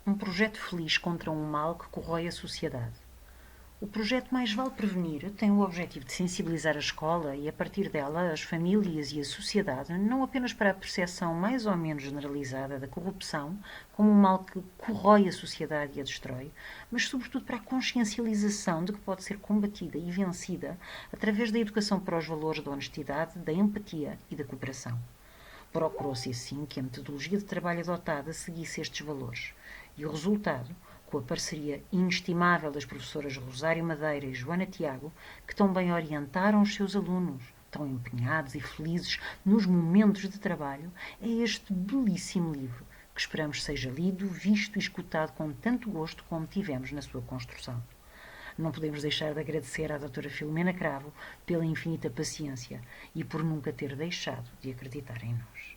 Um projeto feliz contra um mal que corrói a sociedade. O projeto Mais Vale Prevenir tem o objetivo de sensibilizar a escola e, a partir dela, as famílias e a sociedade, não apenas para a percepção mais ou menos generalizada da corrupção como um mal que corrói a sociedade e a destrói, mas sobretudo para a consciencialização de que pode ser combatida e vencida através da educação para os valores da honestidade, da empatia e da cooperação. Procurou-se assim que a metodologia de trabalho adotada seguisse estes valores. E o resultado, com a parceria inestimável das professoras Rosário Madeira e Joana Tiago, que tão bem orientaram os seus alunos, tão empenhados e felizes nos momentos de trabalho, é este belíssimo livro, que esperamos seja lido, visto e escutado com tanto gosto como tivemos na sua construção. Não podemos deixar de agradecer à doutora Filomena Cravo pela infinita paciência e por nunca ter deixado de acreditar em nós.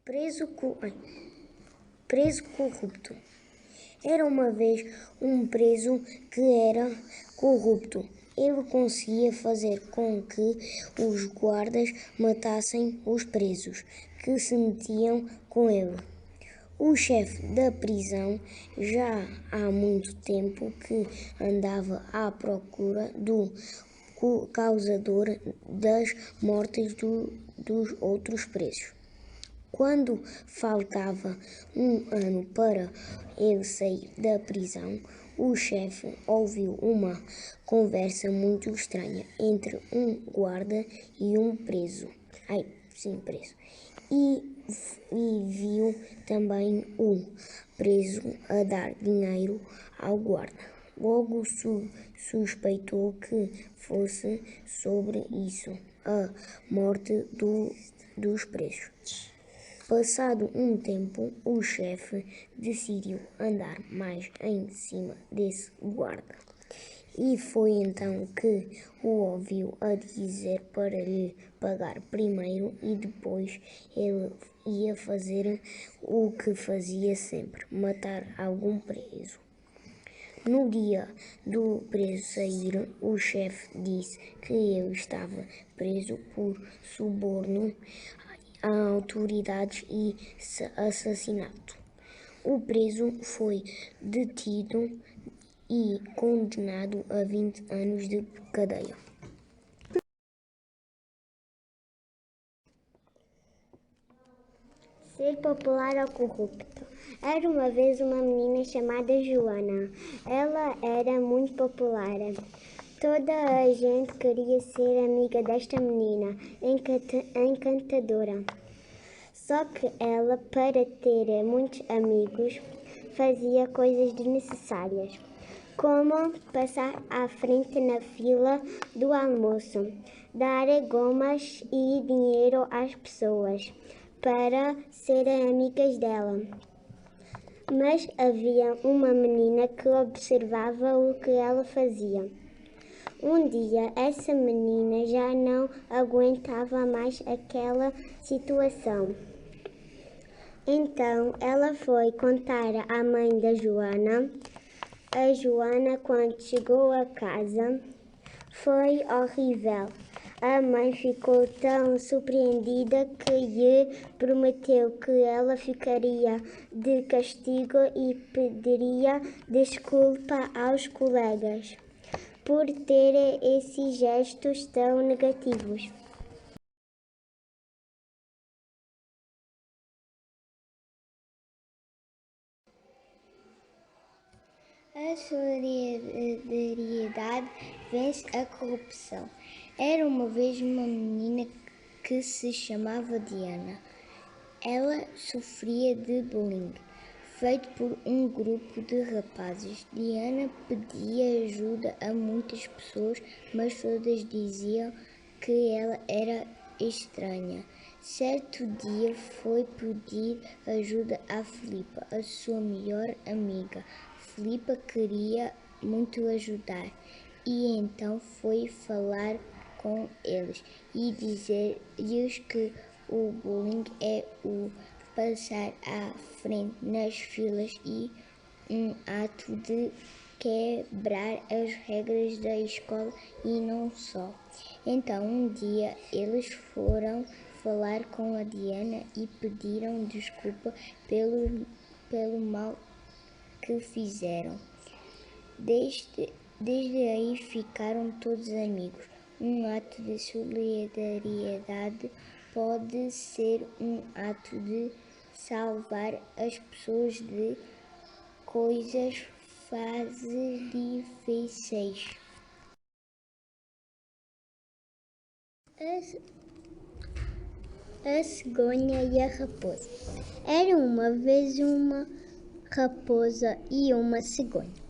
Preso, preso corrupto. Era uma vez um preso que era corrupto. Ele conseguia fazer com que os guardas matassem os presos que se metiam com ele. O chefe da prisão já há muito tempo que andava à procura do causador das mortes dos outros presos. Quando faltava um ano para ele sair da prisão, o chefe ouviu uma conversa muito estranha entre um guarda e um preso. Preso. E viu também o preso a dar dinheiro ao guarda. Logo suspeitou que fosse sobre isso a morte dos presos. Passado um tempo, o chefe decidiu andar mais em cima desse guarda. E foi então que o ouviu a dizer para lhe pagar primeiro e depois ele ia fazer o que fazia sempre, matar algum preso. No dia do preso sair, o chefe disse que ele estava preso por suborno a autoridades e assassinato. O preso foi detido e condenado a 20 anos de cadeia. Ser popular ou corrupto. Era uma vez uma menina chamada Joana. Ela era muito popular. Toda a gente queria ser amiga desta menina, encantadora. Só que ela, para ter muitos amigos, fazia coisas desnecessárias, como passar à frente na fila do almoço, dar gomas e dinheiro às pessoas para serem amigas dela. Mas havia uma menina que observava o que ela fazia. Um dia, essa menina já não aguentava mais aquela situação. Então, ela foi contar à mãe da Joana. A Joana, quando chegou a casa, foi horrível. A mãe ficou tão surpreendida que lhe prometeu que ela ficaria de castigo e pediria desculpa aos colegas por ter esses gestos tão negativos. A solidariedade vence a corrupção. Era uma vez uma menina que se chamava Diana. Ela sofria de bullying, feito por um grupo de rapazes. Diana pedia ajuda a muitas pessoas, mas todas diziam que ela era estranha. Certo dia foi pedir ajuda a Filipa, a sua melhor amiga. Filipa queria muito ajudar e então foi falar com eles e dizer-lhes que o bullying é o passar à frente nas filas e um ato de quebrar as regras da escola e não só. Então, um dia eles foram falar com a Diana e pediram desculpa pelo mal que fizeram. Desde aí ficaram todos amigos. Um ato de solidariedade pode ser um ato de salvar as pessoas de coisas fases difíceis. A cegonha e a raposa. Era uma vez uma raposa e uma cegonha.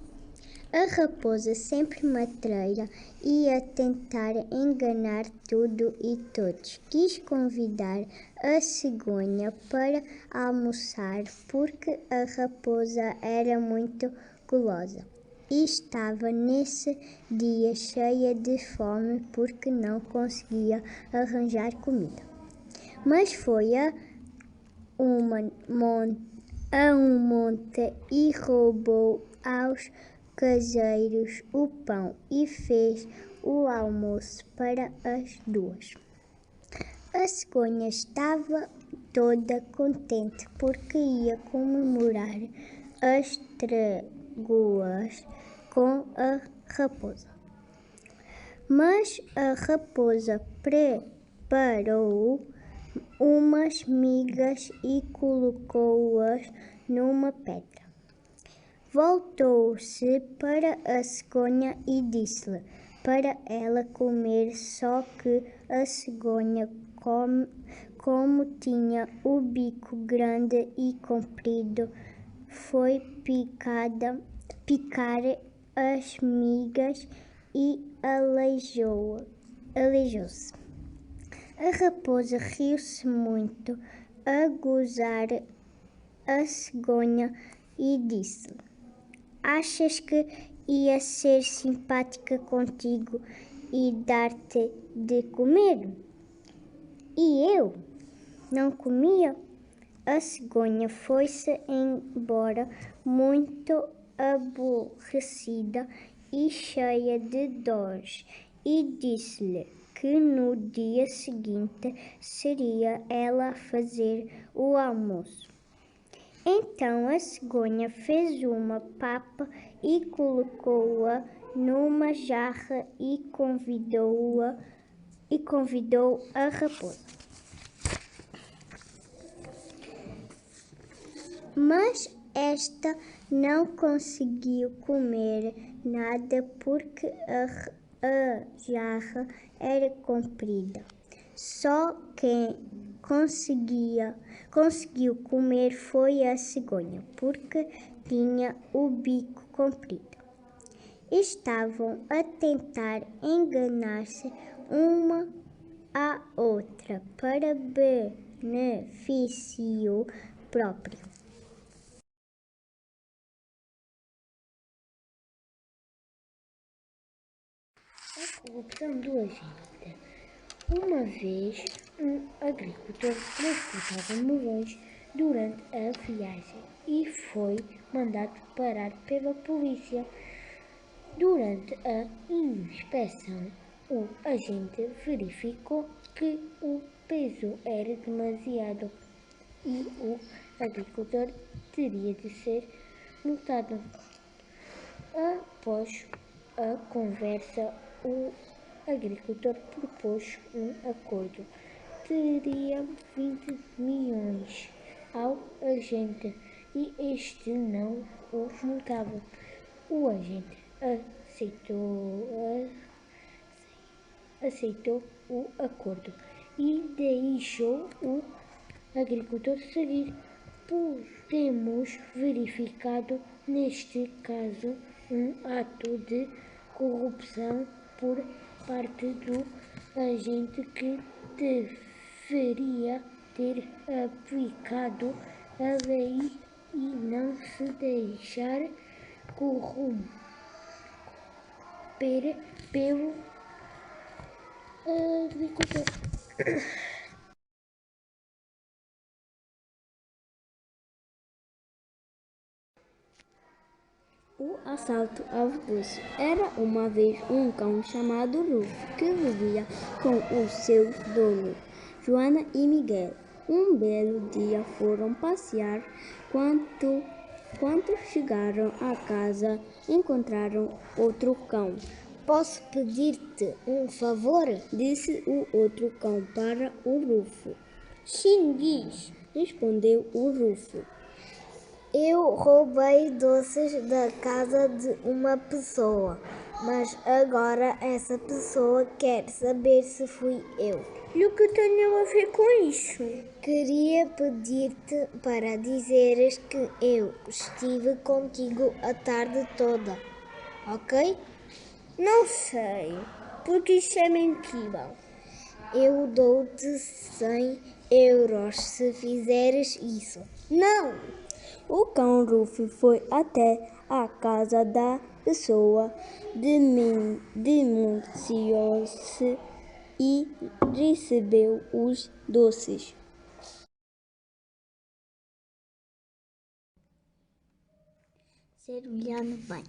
A raposa, sempre matreira, ia tentar enganar tudo e todos. Quis convidar a cegonha para almoçar porque a raposa era muito gulosa e estava nesse dia cheia de fome porque não conseguia arranjar comida. Mas foi a um monte e roubou aos caseiros o pão e fez o almoço para as duas. A cegonha estava toda contente porque ia comemorar as tréguas com a raposa. Mas a raposa preparou umas migas e colocou-as numa pedra. Voltou-se para a cegonha e disse-lhe para ela comer, só que a cegonha, como tinha o bico grande e comprido, foi picar as migas e aleijou-se. A raposa riu-se muito a gozar a cegonha e disse-lhe: achas que ia ser simpática contigo e dar-te de comer? E eu não comia? A cegonha foi-se embora muito aborrecida e cheia de dores e disse-lhe que no dia seguinte seria ela a fazer o almoço. Então a cegonha fez uma papa e colocou-a numa jarra e convidou a raposa. Mas esta não conseguiu comer nada porque a jarra era comprida. Só quem conseguiu comer foi a cegonha, porque tinha o bico comprido. Estavam a tentar enganar-se uma à outra para benefício próprio. A corrupção do agente. Uma vez, um agricultor transportava melões durante a viagem e foi mandado parar pela polícia. Durante a inspeção, o agente verificou que o peso era demasiado e o agricultor teria de ser multado. Após a conversa, o agricultor propôs um acordo. Teria 20 milhões ao agente e este não o multava. O agente aceitou o acordo e deixou o agricultor seguir. Podemos verificado neste caso um ato de corrupção por parte do agente que deveria ter aplicado a lei e não se deixar corromper pelo agricultor. O assalto ao bus. Era uma vez um cão chamado Rufo que vivia com os seus donos, Joana e Miguel. Um belo dia foram passear. Quando chegaram à casa, encontraram outro cão. Posso pedir-te um favor? Disse o outro cão para o Rufo. Sim, diz, respondeu o Rufo. Eu roubei doces da casa de uma pessoa, mas agora essa pessoa quer saber se fui eu. E o que tenho a ver com isso? Queria pedir-te para dizeres que eu estive contigo a tarde toda, ok? Não sei, porque isso é mentira. Eu dou-te 100 euros se fizeres isso. Não! O cão Rufo foi até a casa da pessoa, denunciou-se e recebeu os doces. Ser melhor no bem.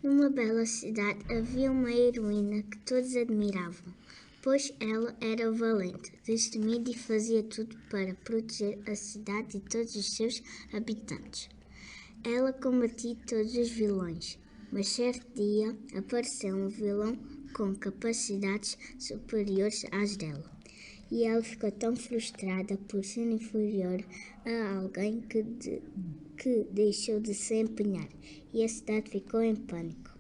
Numa bela cidade havia uma heroína que todos admiravam, pois ela era valente, destemida e fazia tudo para proteger a cidade e todos os seus habitantes. Ela combatia todos os vilões, mas certo dia apareceu um vilão com capacidades superiores às dela. E ela ficou tão frustrada por ser inferior a alguém que deixou de se empenhar, e a cidade ficou em pânico.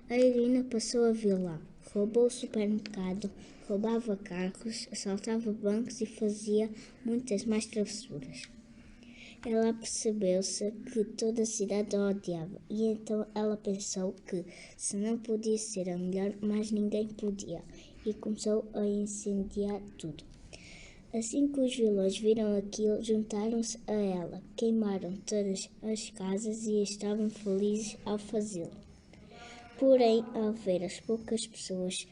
A heroína passou a vilã, roubou o supermercado, roubava carros, assaltava bancos e fazia muitas mais travessuras. Ela percebeu-se que toda a cidade a odiava, e então ela pensou que, se não podia ser a melhor, mais ninguém podia, e começou a incendiar tudo. Assim que os vilões viram aquilo, juntaram-se a ela, queimaram todas as casas e estavam felizes ao fazê-lo. Porém, ao ver as poucas pessoas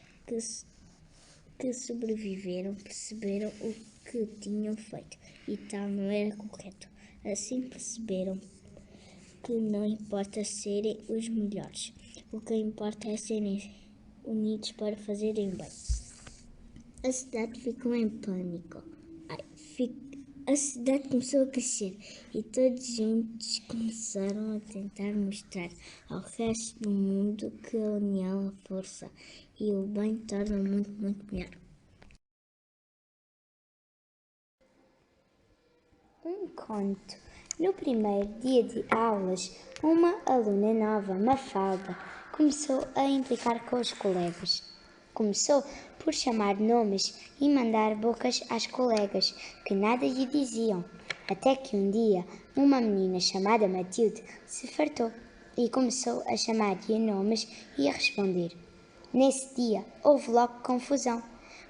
que sobreviveram, perceberam o que tinham feito, e tal não era correto. Assim perceberam que não importa serem os melhores, o que importa é serem unidos para fazerem bem. A cidade ficou em pânico. A cidade começou a crescer e todos juntos começaram a tentar mostrar ao resto do mundo que a união, a força e o bem tornam muito, muito melhor. Um conto. No primeiro dia de aulas, uma aluna nova, Mafalda, começou a implicar com os colegas. Começou por chamar nomes e mandar bocas às colegas, que nada lhe diziam. Até que um dia, uma menina chamada Matilde se fartou e começou a chamar-lhe nomes e a responder. Nesse dia, houve logo confusão.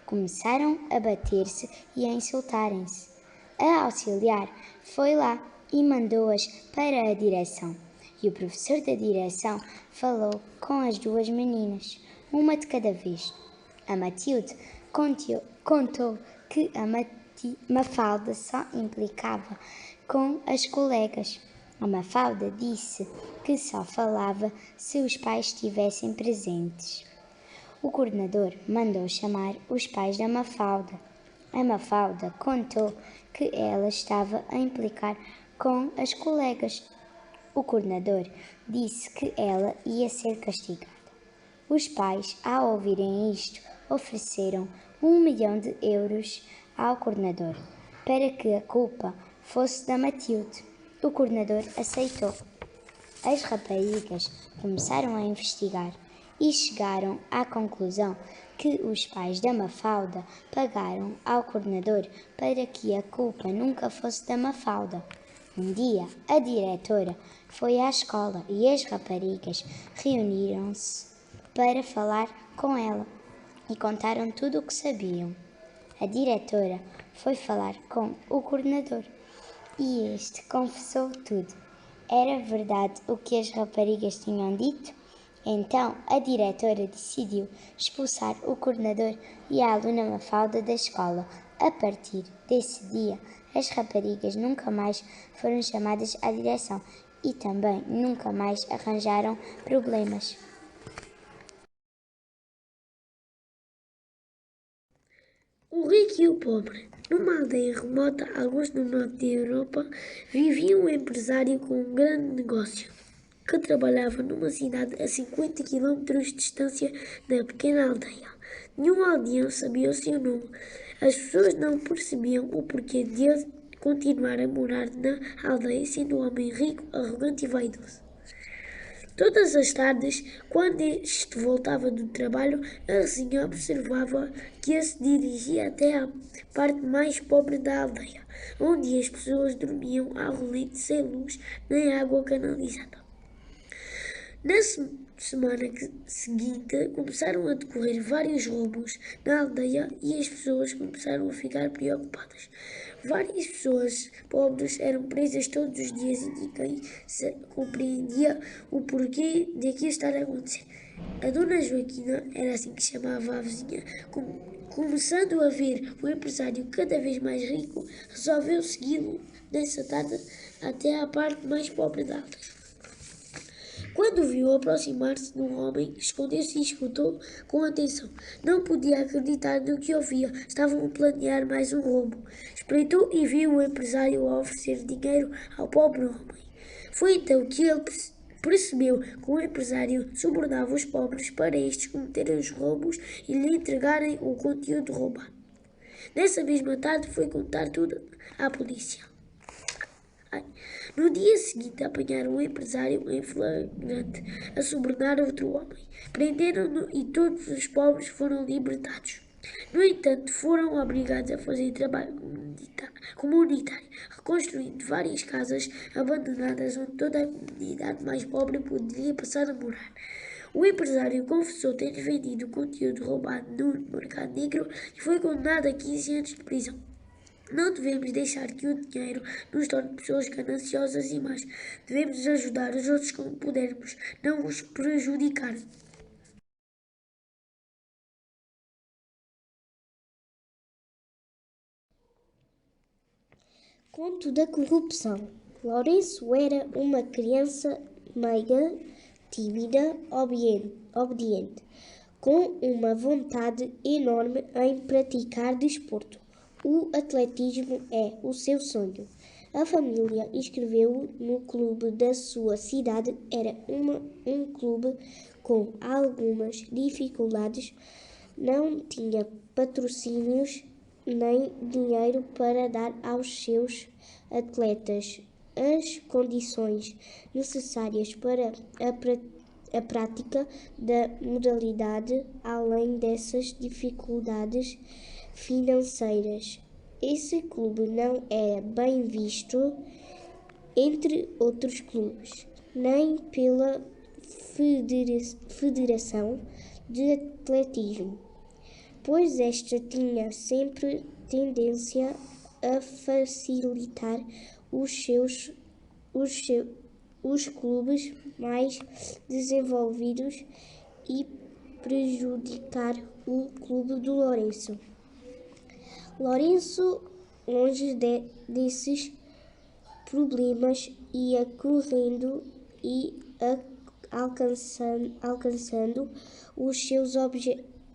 Começaram a bater-se e a insultarem-se. A auxiliar foi lá e mandou-as para a direção. E o professor da direção falou com as duas meninas, uma de cada vez. A Matilde contou que a Mafalda só implicava com as colegas. A Mafalda disse que só falava se os pais estivessem presentes. O coordenador mandou chamar os pais da Mafalda. A Mafalda contou que ela estava a implicar com as colegas. O coordenador disse que ela ia ser castigada. Os pais, ao ouvirem isto, ofereceram 1 milhão de euros ao coordenador para que a culpa fosse da Matilde. O coordenador aceitou. As raparigas começaram a investigar e chegaram à conclusão que os pais da Mafalda pagaram ao coordenador para que a culpa nunca fosse da Mafalda. Um dia, a diretora foi à escola e as raparigas reuniram-se para falar com ela e contaram tudo o que sabiam. A diretora foi falar com o coordenador e este confessou tudo. Era verdade o que as raparigas tinham dito? Então a diretora decidiu expulsar o coordenador e a aluna Mafalda da escola. A partir desse dia, as raparigas nunca mais foram chamadas à direção e também nunca mais arranjaram problemas. O rico e o pobre. Numa aldeia remota, alguns no norte da Europa, vivia um empresário com um grande negócio, que trabalhava numa cidade a 50 quilómetros de distância da pequena aldeia. Nenhum aldeão sabia o seu nome. As pessoas não percebiam o porquê de ele continuar a morar na aldeia, sendo um homem rico, arrogante e vaidoso. Todas as tardes, quando este voltava do trabalho, a rainha observava que ele se dirigia até à parte mais pobre da aldeia, onde as pessoas dormiam ao relento sem luz nem água canalizada. Na semana seguinte, começaram a decorrer vários roubos na aldeia e as pessoas começaram a ficar preocupadas. Várias pessoas pobres eram presas todos os dias e ninguém se compreendia o porquê daquilo estar a acontecer. A dona Joaquina, era assim que chamava a vizinha, começando a ver o empresário cada vez mais rico, resolveu segui-lo nessa tarde até à parte mais pobre da aldeia. Quando viu aproximar-se de um homem, escondeu-se e escutou com atenção. Não podia acreditar no que ouvia. Estavam a planear mais um roubo. Espreitou e viu o empresário a oferecer dinheiro ao pobre homem. Foi então que ele percebeu que o empresário subornava os pobres para estes cometerem os roubos e lhe entregarem o conteúdo roubado. Nessa mesma tarde foi contar tudo à polícia. No dia seguinte apanharam o empresário em flagrante a subornar outro homem. Prenderam-no e todos os pobres foram libertados. No entanto, foram obrigados a fazer trabalho comunitário, reconstruindo várias casas abandonadas onde toda a comunidade mais pobre poderia passar a morar. O empresário confessou ter vendido conteúdo roubado no mercado negro e foi condenado a 15 anos de prisão. Não devemos deixar que o dinheiro nos torne pessoas gananciosas e más. Devemos ajudar os outros como pudermos, não os prejudicar. Conto da corrupção. Lourenço era uma criança meiga, tímida, obediente, com uma vontade enorme em praticar desporto. O atletismo é o seu sonho. A família inscreveu-o no clube da sua cidade. Era um clube com algumas dificuldades. Não tinha patrocínios nem dinheiro para dar aos seus atletas as condições necessárias para a prática da modalidade. Além dessas dificuldades financeiras, esse clube não era bem visto entre outros clubes, nem pela Federação de Atletismo, pois esta tinha sempre tendência a facilitar os clubes mais desenvolvidos e prejudicar o clube do Lourenço. Lourenço, longe desses problemas, ia correndo e alcançando os seus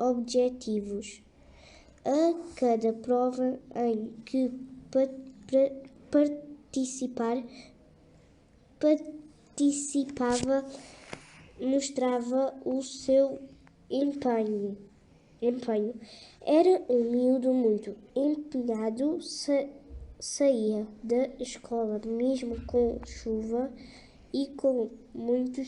objetivos. A cada prova em que participava, mostrava o seu empenho. Era um miúdo muito empenhado, saía da escola mesmo com chuva e com muito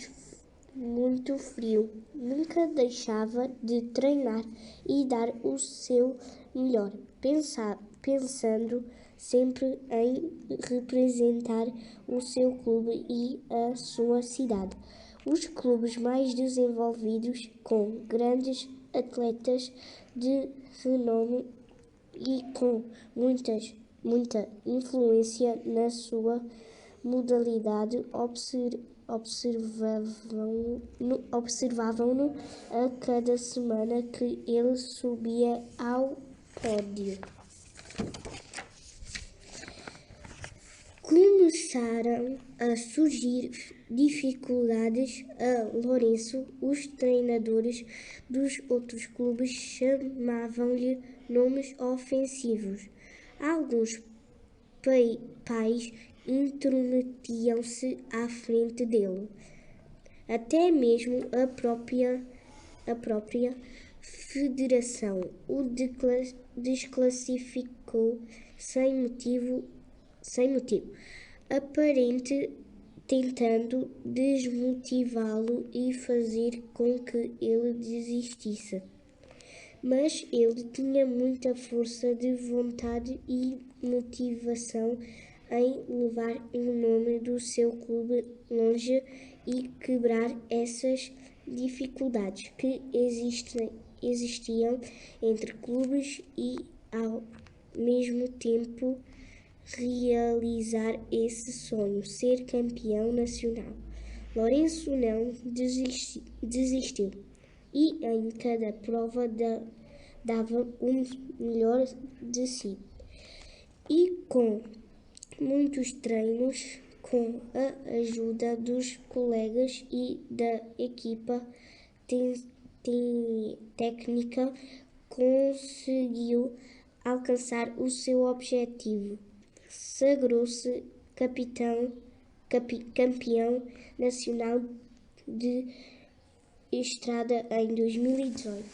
frio. Nunca deixava de treinar e dar o seu melhor, pensando sempre em representar o seu clube e a sua cidade. Os clubes mais desenvolvidos, com grandes atletas de renome e com muita influência na sua modalidade, observavam-no a cada semana que ele subia ao pódio. Começaram a surgir dificuldades a Lourenço. Os treinadores dos outros clubes chamavam-lhe nomes ofensivos. Alguns pais intrometiam-se à frente dele. Até mesmo a própria federação o desclassificou sem motivo aparente, tentando desmotivá-lo e fazer com que ele desistisse. Mas ele tinha muita força de vontade e motivação em levar o nome do seu clube longe e quebrar essas dificuldades que existiam entre clubes e, ao mesmo tempo, realizar esse sonho, ser campeão nacional. Lourenço não desistiu e em cada prova dava o melhor de si. E com muitos treinos, com a ajuda dos colegas e da equipa técnica, conseguiu alcançar o seu objetivo. Sagrou-se campeão nacional de estrada em 2018.